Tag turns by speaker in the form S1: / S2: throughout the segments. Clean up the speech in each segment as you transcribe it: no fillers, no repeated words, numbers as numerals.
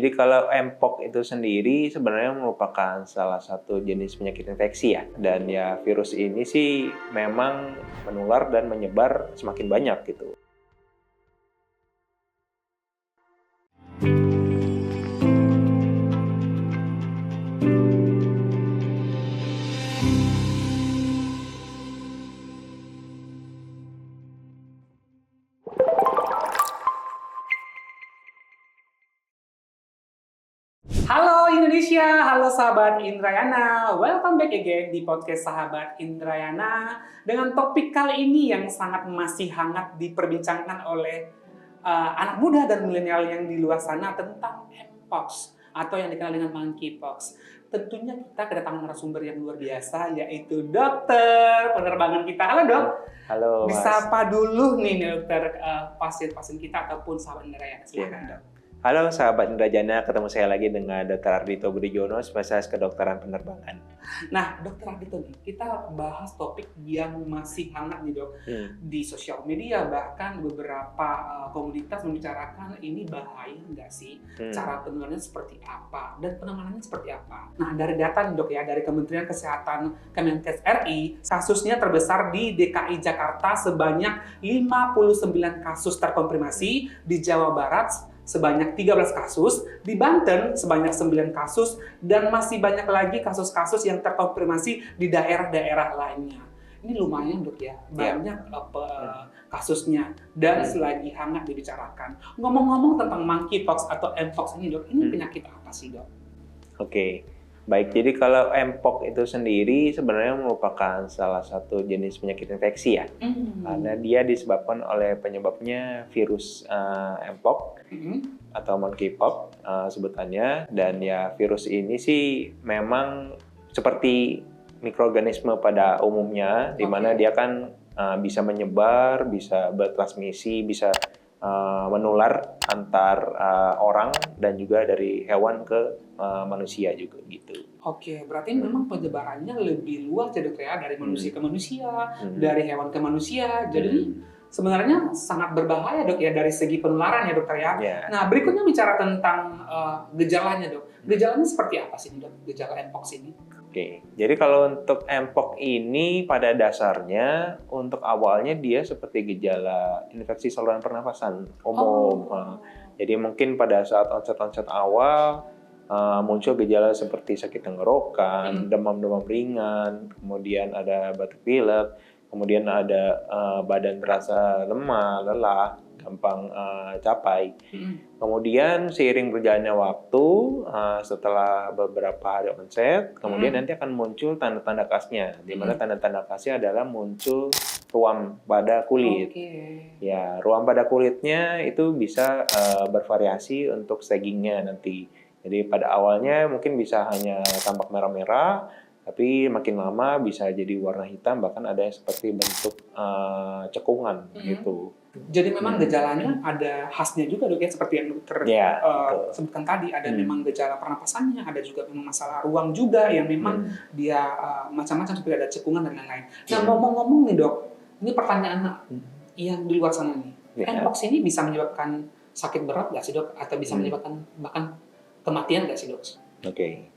S1: jadi kalau Mpox itu sendiri sebenarnya merupakan salah satu jenis penyakit infeksi ya. Dan ya virus ini sih memang menular dan menyebar semakin banyak gitu.
S2: Halo Indonesia, halo sahabat Indrayana. Welcome back again di podcast sahabat Indrayana dengan topik kali ini yang sangat masih hangat diperbincangkan oleh anak muda dan milenial yang di luar sana tentang Mpox atau yang dikenal dengan monkeypox. Tentunya kita kedatangan narasumber yang luar biasa yaitu dokter penerbangan kita. Halo dok.
S1: Halo Mas.
S2: Disapa dulu nih dokter pasien-pasien kita ataupun sahabat Indrayana. Silakan dok.
S1: Halo sahabat Indrajana, ketemu saya lagi dengan Dr. Ardhito Budijono, spesialis kedokteran penerbangan.
S2: Nah, Dr. Ardhito nih, kita bahas topik yang masih hangat nih dok di sosial media, bahkan beberapa komunitas membicarakan ini bahaya nggak sih, cara penularannya seperti apa dan penanganannya seperti apa. Nah, dari data nih dok ya, dari Kementerian Kesehatan Kemenkes RI, kasusnya terbesar di DKI Jakarta sebanyak 59 kasus terkonfirmasi, di Jawa Barat sebanyak 13 kasus, di Banten sebanyak 9 kasus, dan masih banyak lagi kasus-kasus yang terkonfirmasi di daerah-daerah lainnya. Ini lumayan dok ya, banyak kasusnya dan selagi hangat dibicarakan. Ngomong-ngomong tentang monkeypox atau Mpox ini dok, ini penyakit apa sih dok?
S1: Oke. Baik, jadi kalau Mpox itu sendiri sebenarnya merupakan salah satu jenis penyakit infeksi ya. Karena dia disebabkan oleh penyebabnya virus Mpox atau monkeypox sebutannya. Dan ya virus ini sih memang seperti mikroorganisme pada umumnya, di mana dia kan bisa menyebar, bisa bertransmisi, bisa menular antar orang dan juga dari hewan ke manusia juga gitu.
S2: Oke, berarti memang penyebarannya lebih luas ya dok ya, dari manusia ke manusia, dari hewan ke manusia. Jadi sebenarnya sangat berbahaya dok ya dari segi penularan ya dokter ya. Nah berikutnya bicara tentang gejalanya dok. Gejalanya seperti apa sih dok, gejala Mpox ini?
S1: Oke, jadi kalau untuk Mpox ini pada dasarnya untuk awalnya dia seperti gejala infeksi saluran pernafasan umum. Jadi mungkin pada saat onset-onset awal muncul gejala seperti sakit tenggorokan, demam-demam ringan, kemudian ada batuk pilek, kemudian ada badan terasa lemah, lelah, gampang capai. Kemudian seiring berjalannya waktu, setelah beberapa hari onset, kemudian nanti akan muncul tanda-tanda khasnya, di mana tanda-tanda khasnya adalah muncul ruam pada kulit. Ya, ruam pada kulitnya itu bisa bervariasi untuk stagingnya nanti. Jadi pada awalnya mungkin bisa hanya tampak merah-merah, tapi makin lama bisa jadi warna hitam, bahkan ada yang seperti bentuk cekungan gitu.
S2: Jadi memang gejalanya ada khasnya juga dok ya, seperti yang dokter sebutkan tadi, ada memang gejala pernapasannya, ada juga memang masalah ruang juga yang memang dia macam-macam seperti ada cekungan dan lain-lain. Nah ngomong-ngomong nih dok, ini pertanyaan yang di luar sana nih, Mpox ini bisa menyebabkan sakit berat nggak sih dok, atau bisa menyebabkan bahkan kematian nggak sih dok?
S1: Oke.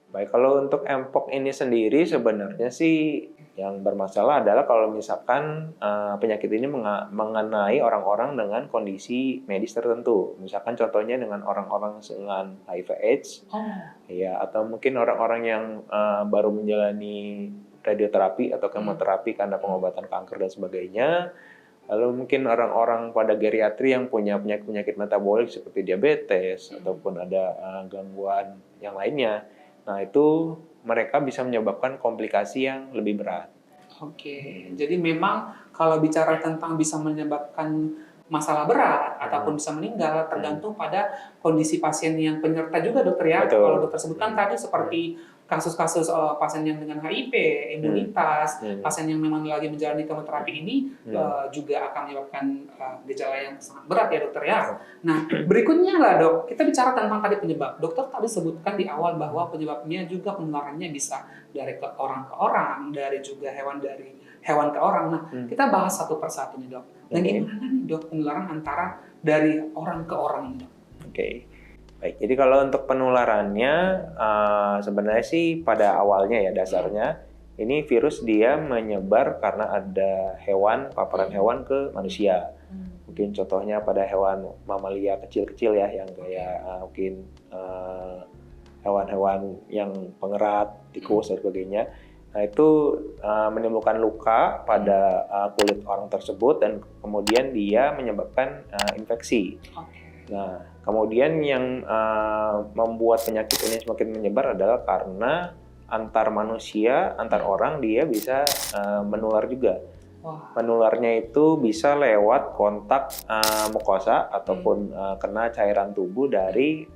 S1: Baik, kalau untuk Mpox ini sendiri sebenarnya sih yang bermasalah adalah kalau misalkan penyakit ini mengenai orang-orang dengan kondisi medis tertentu. Misalkan contohnya dengan orang-orang dengan HIV/AIDS, ya, atau mungkin orang-orang yang baru menjalani radioterapi atau kemoterapi karena pengobatan kanker dan sebagainya. Lalu mungkin orang-orang pada geriatri yang punya penyakit-penyakit metabolik seperti diabetes ataupun ada gangguan yang lainnya. Nah, itu mereka bisa menyebabkan komplikasi yang lebih berat.
S2: Oke, jadi memang kalau bicara tentang bisa menyebabkan masalah berat ataupun bisa meninggal tergantung pada kondisi pasien yang penyerta juga dokter ya. Kalau dokter sebutkan tadi seperti kasus-kasus pasien yang dengan HIV, imunitas, pasien yang memang lagi menjalani kemoterapi ini juga akan menyebabkan gejala yang sangat berat ya dokter ya. Nah berikutnya lah dok, kita bicara tentang tadi penyebab. Dokter tadi sebutkan di awal bahwa penyebabnya juga penularannya bisa dari ke orang, dari juga dari hewan ke orang. Nah kita bahas satu persatu nih dok. Dan gimana nih dok penularan antara dari orang ke orang ini dok?
S1: Oke. Baik, jadi kalau untuk penularannya sebenarnya sih pada awalnya ya dasarnya ini virus dia menyebar karena ada paparan hewan ke manusia. Mungkin contohnya pada hewan mamalia kecil-kecil ya yang kayak mungkin hewan-hewan yang pengerat, tikus dan sebagainya. Nah itu menimbulkan luka pada kulit orang tersebut dan kemudian dia menyebabkan infeksi. Nah, kemudian yang membuat penyakit ini semakin menyebar adalah karena antar manusia, antar orang dia bisa menular juga. Menularnya itu bisa lewat kontak mukosa ataupun kena cairan tubuh dari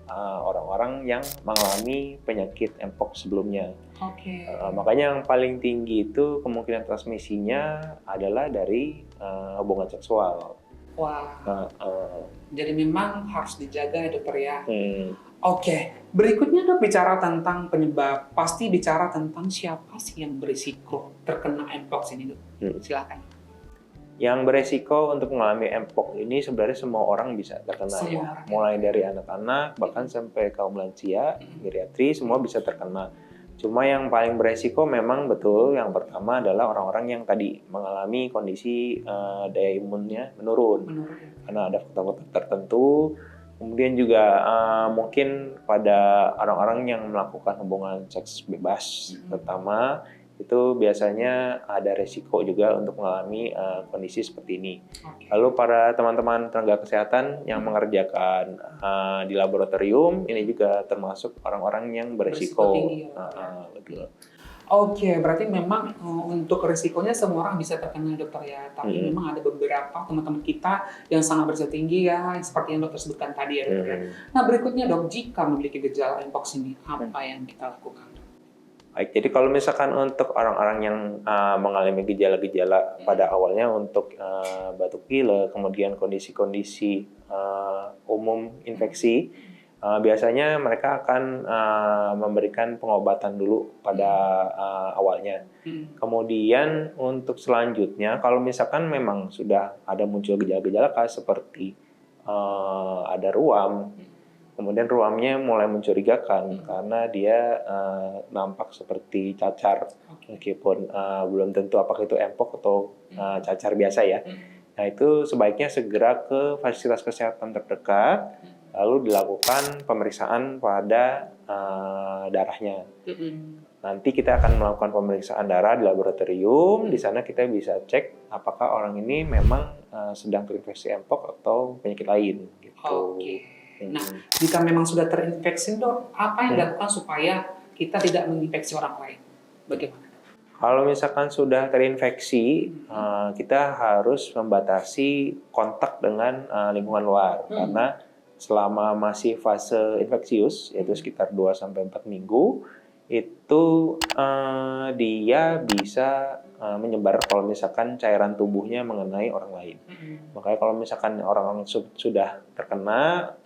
S1: orang-orang yang mengalami penyakit mpox sebelumnya. Makanya yang paling tinggi itu kemungkinan transmisinya adalah dari hubungan seksual.
S2: Jadi memang harus dijaga ya dokter ya. Berikutnya dok bicara tentang penyebab. Pasti bicara tentang siapa sih yang berisiko terkena mpox ini dok. Silakan.
S1: Yang beresiko untuk mengalami mpox ini sebenarnya semua orang bisa terkena ya. Mulai dari anak-anak bahkan sampai kaum lansia, geriatri semua bisa terkena. Cuma yang paling beresiko memang betul yang pertama adalah orang-orang yang tadi mengalami kondisi daya imunnya menurun. Karena ada faktor-faktor tertentu. Kemudian juga mungkin pada orang-orang yang melakukan hubungan seks bebas terutama itu biasanya ada resiko juga untuk mengalami kondisi seperti ini. Lalu para teman-teman tenaga kesehatan yang mengerjakan di laboratorium ini juga termasuk orang-orang yang beresiko. Betul.
S2: Berarti memang untuk risikonya semua orang bisa terkena dokter ya. Tapi memang ada beberapa teman-teman kita yang sangat beresiko tinggi ya, seperti yang dokter sebutkan tadi ya dokter ya. Nah berikutnya dok, jika memiliki gejala mpox ini, apa yang kita lakukan?
S1: Baik, jadi kalau misalkan untuk orang-orang yang mengalami gejala-gejala pada awalnya untuk batuk pilek, kemudian kondisi-kondisi umum infeksi, biasanya mereka akan memberikan pengobatan dulu pada awalnya. Kemudian untuk selanjutnya, kalau misalkan memang sudah ada muncul gejala-gejala seperti ada ruam, kemudian ruamnya mulai mencurigakan karena dia nampak seperti cacar, meskipun belum tentu apakah itu mpox atau cacar biasa ya. Nah itu sebaiknya segera ke fasilitas kesehatan terdekat, lalu dilakukan pemeriksaan pada darahnya. Nanti kita akan melakukan pemeriksaan darah di laboratorium. Di sana kita bisa cek apakah orang ini memang sedang terinfeksi mpox atau penyakit lain. Gitu.
S2: Nah, jika memang sudah terinfeksi dok, apa yang dilakukan supaya kita tidak menginfeksi orang lain? Bagaimana?
S1: Kalau misalkan sudah terinfeksi, kita harus membatasi kontak dengan lingkungan luar. Karena selama masih fase infeksius, yaitu sekitar 2-4 minggu, itu dia bisa menyebar kalau misalkan cairan tubuhnya mengenai orang lain. Makanya kalau misalkan orang sudah terkena,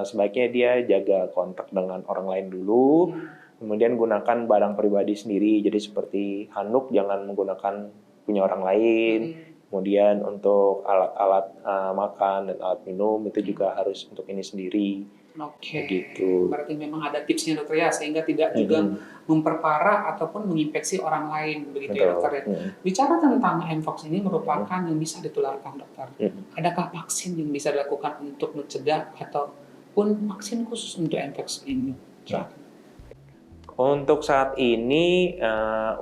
S1: sebaiknya dia jaga kontak dengan orang lain dulu, kemudian gunakan barang pribadi sendiri, jadi seperti handuk jangan menggunakan punya orang lain, kemudian untuk alat-alat makan dan alat minum itu juga harus untuk ini sendiri. Gitu.
S2: Berarti memang ada tipsnya dokter ya, sehingga tidak juga memperparah ataupun menginfeksi orang lain, begitu ya dokter ya. Bicara tentang mpox ini merupakan yang bisa ditularkan dokter. Adakah vaksin yang bisa dilakukan untuk mencegah ataupun vaksin khusus untuk mpox ini?
S1: Untuk saat ini,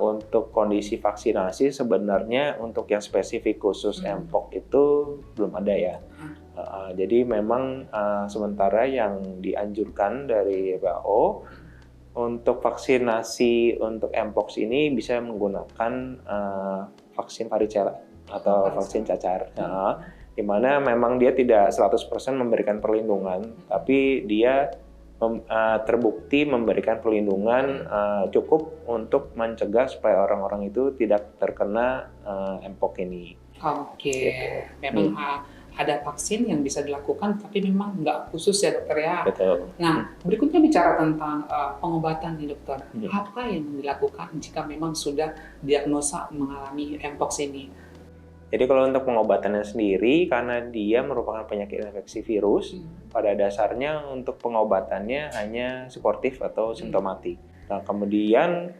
S1: untuk kondisi vaksinasi sebenarnya untuk yang spesifik khusus mpox itu belum ada ya. Jadi memang sementara yang dianjurkan dari WHO untuk vaksinasi untuk mpox ini bisa menggunakan vaksin varicella atau vaksin cacar. Di mana memang dia tidak 100% memberikan perlindungan, tapi dia terbukti memberikan perlindungan cukup untuk mencegah supaya orang-orang itu tidak terkena mpox ini.
S2: Memang ada vaksin yang bisa dilakukan, tapi memang nggak khusus ya dokter ya.
S1: Betul.
S2: Nah, berikutnya bicara tentang pengobatan nih dokter. Apa yang dilakukan jika memang sudah diagnosa mengalami mpox ini?
S1: Jadi kalau untuk pengobatannya sendiri, karena dia merupakan penyakit infeksi virus, pada dasarnya untuk pengobatannya hanya suportif atau simptomatik. Nah, kemudian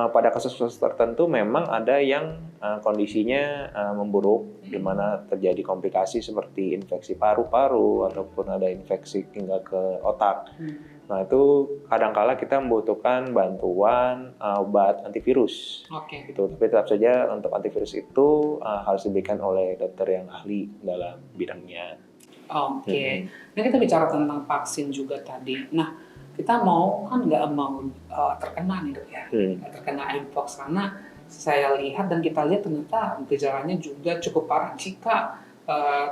S1: pada kasus-kasus tertentu memang ada yang kondisinya memburuk, di mana terjadi komplikasi seperti infeksi paru-paru ataupun ada infeksi hingga ke otak. Nah, itu kadangkala kita membutuhkan bantuan obat antivirus.
S2: Oke.
S1: Gitu. Tapi tetap saja untuk antivirus itu harus diberikan oleh dokter yang ahli dalam bidangnya.
S2: Oke. Nah, kita bicara tentang vaksin juga tadi. Nah, kita nggak mau terkena nih dok ya, terkena mpox, karena saya lihat dan kita lihat ternyata gejalanya juga cukup parah jika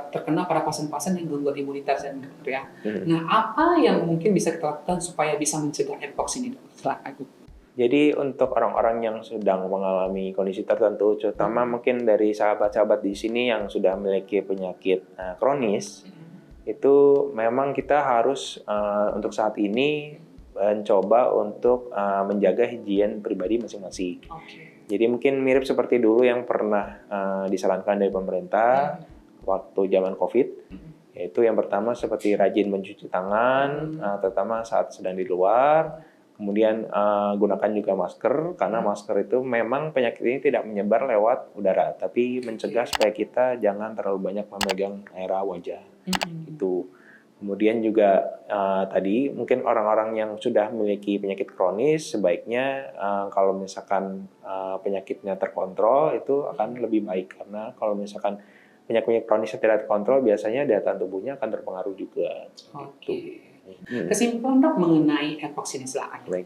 S2: terkena pada pasien-pasien yang gangguan imunitas ya dok ya. Nah, apa yang mungkin bisa kita lakukan supaya bisa mencegah mpox ini dok? Silakan.
S1: Jadi untuk orang-orang yang sedang mengalami kondisi tertentu, terutama mungkin dari sahabat-sahabat di sini yang sudah memiliki penyakit kronis, itu memang kita harus untuk saat ini mencoba untuk menjaga higien pribadi masing-masing. Jadi mungkin mirip seperti dulu yang pernah disarankan dari pemerintah waktu zaman COVID, yaitu yang pertama seperti rajin mencuci tangan, terutama saat sedang di luar. Kemudian gunakan juga masker, karena masker itu memang penyakit ini tidak menyebar lewat udara, tapi mencegah supaya kita jangan terlalu banyak memegang area wajah. Itu. Kemudian juga tadi mungkin orang-orang yang sudah memiliki penyakit kronis sebaiknya kalau misalkan penyakitnya terkontrol itu akan lebih baik, karena kalau misalkan penyakit kronisnya tidak terkontrol biasanya daya tahan tubuhnya akan terpengaruh juga.
S2: Oke. Kesimpulan dok mengenai mpox ini silakan.
S1: Baik.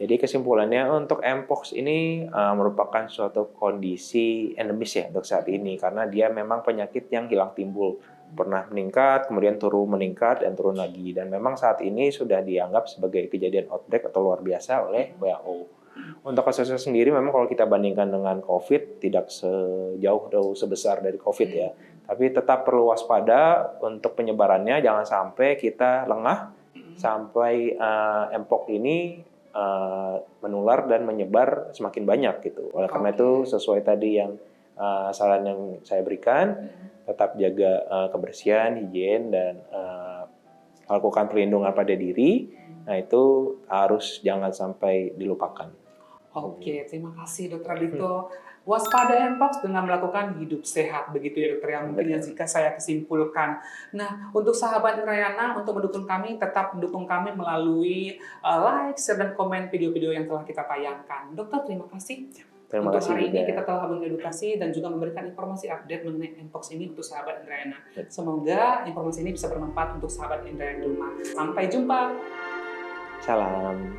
S1: Jadi kesimpulannya untuk mpox ini merupakan suatu kondisi endemis ya untuk saat ini, karena dia memang penyakit yang hilang timbul, pernah meningkat, kemudian turun meningkat dan turun lagi, dan memang saat ini sudah dianggap sebagai kejadian outbreak atau luar biasa oleh WHO. Untuk kasusnya sendiri memang kalau kita bandingkan dengan COVID tidak sejauh sebesar dari COVID ya, tapi tetap perlu waspada untuk penyebarannya, jangan sampai kita lengah sampai mpox ini menular dan menyebar semakin banyak gitu. Oleh karena itu sesuai tadi yang saran yang saya berikan, tetap jaga kebersihan, higien, dan lakukan perlindungan pada diri. Nah itu harus jangan sampai dilupakan.
S2: Oke, terima kasih Dr. Adito. Waspada mpox dengan melakukan hidup sehat, begitu ya dokter, yang mungkin jika saya kesimpulkan. Nah, untuk sahabat Indrayana, untuk mendukung kami, tetap mendukung kami melalui like, share, dan komen video-video yang telah kita tayangkan. Dokter, terima kasih. Untuk hari ini kita telah mengedukasi dan juga memberikan informasi update mengenai mpox ini untuk sahabat Indrayana. Semoga informasi ini bisa bermanfaat untuk sahabat Indrayana di rumah. Sampai jumpa.
S1: Salam.